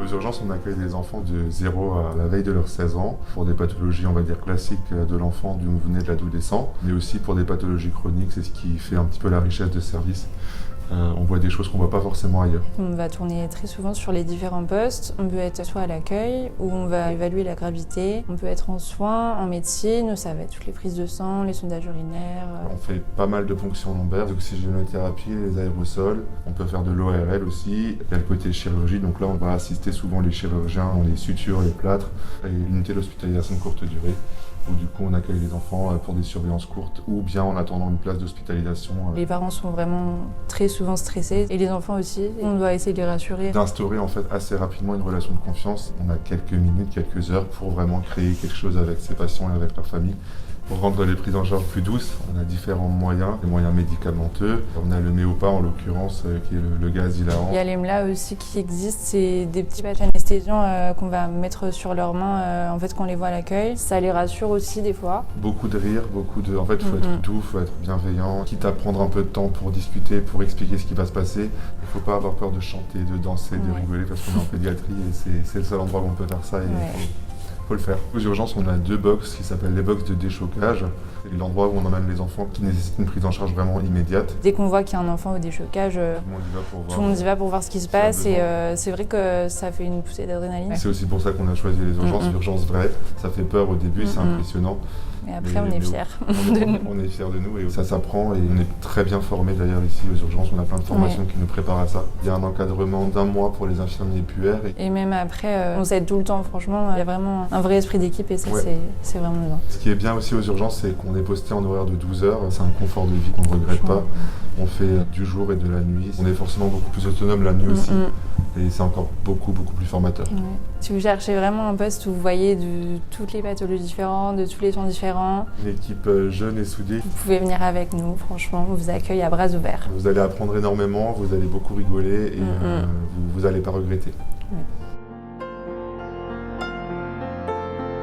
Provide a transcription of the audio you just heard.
Aux urgences, on accueille des enfants de 0 à la veille de leurs 16 ans pour des pathologies, on va dire, classiques de l'enfant du nouveau-né, de l'adolescent, mais aussi pour des pathologies chroniques. C'est ce qui fait un petit peu la richesse de ce service. On voit des choses qu'on ne voit pas forcément ailleurs. On va tourner très souvent sur les différents postes. On peut être soit à l'accueil, où on va évaluer la gravité. On peut être en soins, en médecine, où ça va être toutes les prises de sang, les sondages urinaires. On fait pas mal de fonctions lombaires, l'oxygénothérapie, les aérosols. On peut faire de l'ORL aussi. Il y a le côté chirurgie, donc là on va assister souvent les chirurgiens, les sutures, les plâtres, et l'unité d'hospitalisation de courte durée, où du coup on accueille les enfants pour des surveillances courtes ou bien en attendant une place d'hospitalisation. Les parents sont vraiment très souvent stressés et les enfants aussi. On doit essayer de les rassurer. D'instaurer en fait assez rapidement une relation de confiance. On a quelques minutes, quelques heures pour vraiment créer quelque chose avec ces patients et avec leur famille. Pour rendre les prises en charge plus douces, on a différents moyens, des moyens médicamenteux. On a le Méopa en l'occurrence, qui est le gaz hilarant. Il y a l'EMLA aussi qui existe, c'est des petits patchs anesthésiants qu'on va mettre sur leurs mains en fait quand on les voit à l'accueil. Ça les rassure aussi des fois. Beaucoup de rire, En fait, il faut être doux, il faut être bienveillant. Quitte à prendre un peu de temps pour discuter, pour expliquer ce qui va se passer. Il ne faut pas avoir peur de chanter, de danser, de rigoler parce qu'on est en pédiatrie et c'est le seul endroit où on peut faire ça. Faut le faire. Aux urgences, on a 2 box qui s'appellent les box de déchocage. C'est l'endroit où on emmène les enfants qui nécessitent une prise en charge vraiment immédiate. Dès qu'on voit qu'il y a un enfant au déchocage, tout le monde y va pour voir ce qui se passe et c'est vrai que ça fait une poussée d'adrénaline. C'est aussi pour ça qu'on a choisi les urgences, l'urgence vraie. Ça fait peur au début, c'est impressionnant. Et après, on est fiers de nous. On est fiers de nous et ça s'apprend et on est très bien formés d'ailleurs ici aux urgences. On a plein de formations qui nous préparent à ça. Il y a un encadrement d'1 mois pour les infirmiers puères. Et même après, on s'aide tout le temps. Franchement, il y a vraiment un vrai esprit d'équipe et ça, c'est vraiment bien. Ce qui est bien aussi aux urgences, c'est qu'on est posté en horaire de 12 heures. C'est un confort de vie qu'on ne regrette pas. On fait du jour et de la nuit. On est forcément beaucoup plus autonome la nuit aussi. Et c'est encore beaucoup plus formateur. Si vous cherchez vraiment un poste où vous voyez de toutes les pathologies différentes, de tous les soins différents, une équipe jeune et soudée, vous pouvez venir avec nous. Franchement, on vous accueille à bras ouverts. Vous allez apprendre énormément, vous allez beaucoup rigoler et vous n'allez pas regretter. Oui.